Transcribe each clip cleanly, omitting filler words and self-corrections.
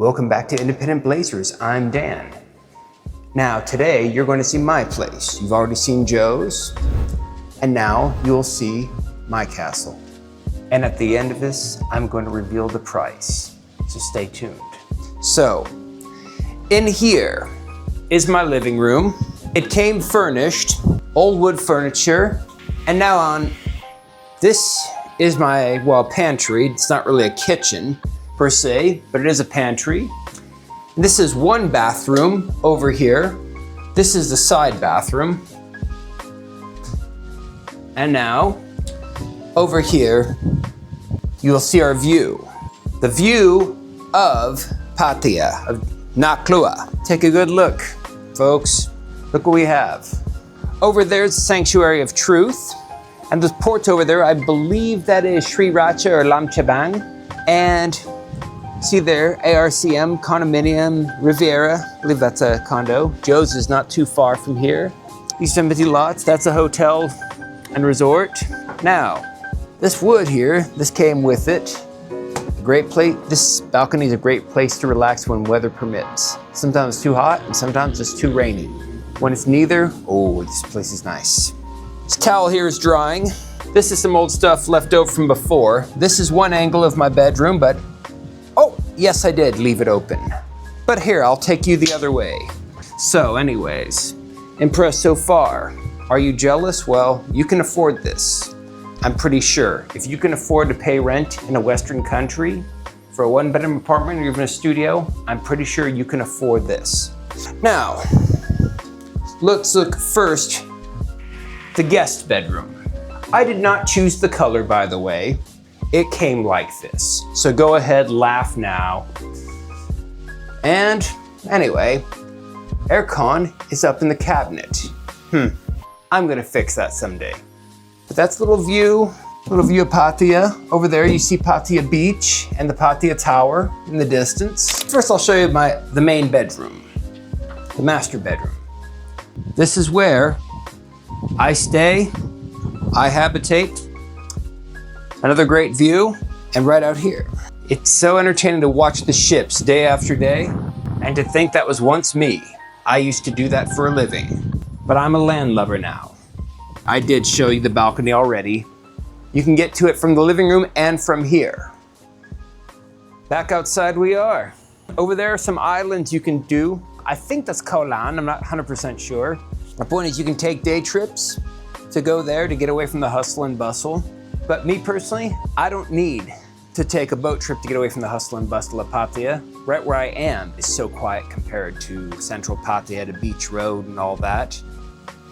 Welcome back to Independent Blazers. I'm Dan. Now today you're going to see my place. You've already seen Joe's, and now you'll see my castle. And at the end of this, I'm going to reveal the price. So stay tuned. So, in here is my living room. It came furnished, old wood furniture, and now on this is my, pantry. It's not really a kitchen per se, but it is a pantry. And this is one bathroom over here. This is the side bathroom. And now, over here, you'll see our view. The view of Pattaya, of Naklua. Take a good look, folks. Look what we have. Over there is the Sanctuary of Truth. And this port over there, I believe that is Sri Racha or Lam Chabang. And see there, ARCM, Condominium, Riviera. I believe that's a condo. Joe's is not too far from here. These empty lots, that's a hotel and resort. Now, this wood here, this came with it. Great place. This balcony is a great place to relax when weather permits. Sometimes it's too hot and sometimes it's too rainy. When it's neither, oh, this place is nice. This towel here is drying. This is some old stuff left over from before. This is one angle of my bedroom, but oh, yes, I did leave it open. But here, I'll take you the other way. So anyways, impressed so far? Are you jealous? Well, you can afford this. I'm pretty sure if you can afford to pay rent in a Western country for a one-bedroom apartment or even a studio, I'm pretty sure you can afford this. Now, let's look first the guest bedroom. I did not choose the color, by the way. It came like this. So go ahead, laugh now. And anyway, aircon is up in the cabinet. I'm gonna fix that someday. But that's a little view of Pattaya. Over there you see Pattaya Beach and the Pattaya Tower in the distance. First I'll show you the main bedroom, the master bedroom. This is where I stay, I habitate. Another great view, and right out here. It's so entertaining to watch the ships day after day, and to think that was once me. I used to do that for a living, but I'm a landlubber now. I did show you the balcony already. You can get to it from the living room and from here. Back outside we are. Over there are some islands you can do. I think that's Koh Lan, I'm not 100% sure. The point is you can take day trips to go there to get away from the hustle and bustle. But me personally, I don't need to take a boat trip to get away from the hustle and bustle of Pattaya. Right where I am is so quiet compared to central Pattaya to Beach Road and all that.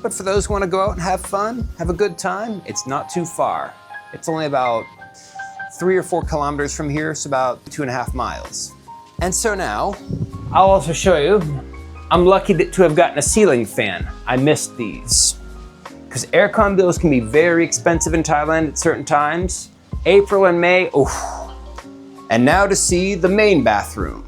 But for those who want to go out and have fun, have a good time, it's not too far. It's only about 3 or 4 kilometers from here, so about 2.5 miles. And so now, I'll also show you, I'm lucky to have gotten a ceiling fan. I missed these. Because aircon bills can be very expensive in Thailand at certain times. April and May, oof. And now to see the main bathroom.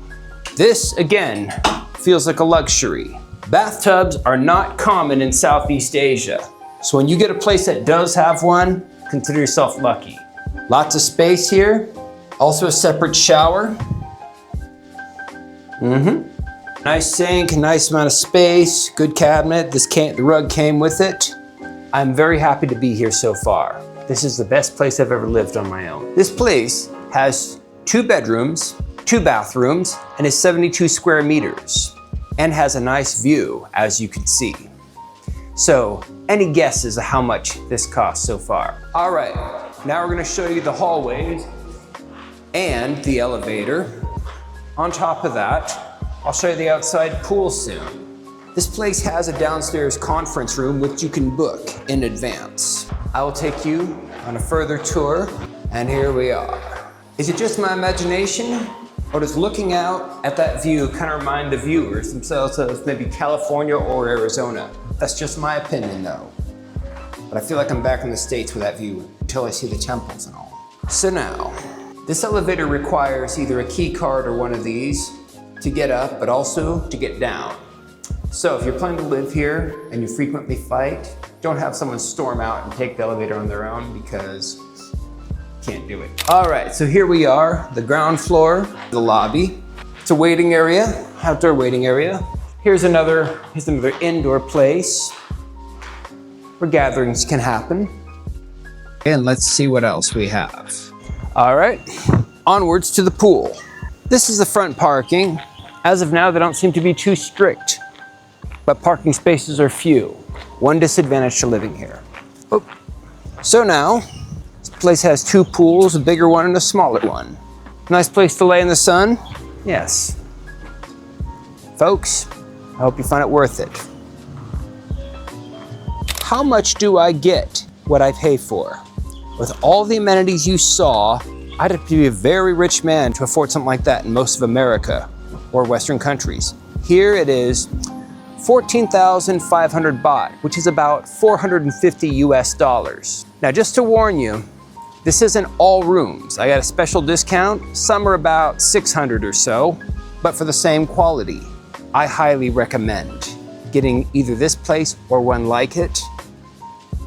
This, again, feels like a luxury. Bathtubs are not common in Southeast Asia. So when you get a place that does have one, consider yourself lucky. Lots of space here. Also a separate shower. Nice sink, nice amount of space, good cabinet. The rug came with it. I'm very happy to be here so far. This is the best place I've ever lived on my own. This place has 2 bedrooms, 2 bathrooms, and is 72 square meters, and has a nice view, as you can see. So, any guesses of how much this costs so far? All right, now we're gonna show you the hallways and the elevator. On top of that, I'll show you the outside pool soon. This place has a downstairs conference room which you can book in advance. I will take you on a further tour, and here we are. Is it just my imagination, or does looking out at that view kind of remind the viewers themselves of maybe California or Arizona? That's just my opinion though. But I feel like I'm back in the States with that view until I see the temples and all. So now, this elevator requires either a key card or one of these to get up, but also to get down. So if you're planning to live here and you frequently fight, don't have someone storm out and take the elevator on their own because you can't do it. All right, so here we are, the ground floor, the lobby. It's a waiting area, outdoor waiting area. Here's another indoor place where gatherings can happen. And let's see what else we have. All right, onwards to the pool. This is the front parking. As of now, they don't seem to be too strict, but parking spaces are few. One disadvantage to living here. Oh. So now, this place has two pools, a bigger one and a smaller one. Nice place to lay in the sun? Yes. Folks, I hope you find it worth it. How much do I get what I pay for? With all the amenities you saw, I'd have to be a very rich man to afford something like that in most of America or Western countries. Here it is 14,500 baht, which is about 450 US dollars. Now, just to warn you, this isn't all rooms. I got a special discount. Some are about 600 or so, but for the same quality. I highly recommend getting either this place or one like it.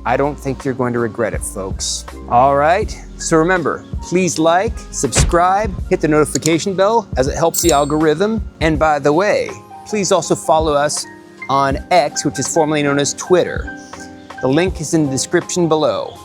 I don't think you're going to regret it, folks. All right, so remember, please like, subscribe, hit the notification bell as it helps the algorithm. And by the way, please also follow us on X, which is formerly known as Twitter. The link is in the description below.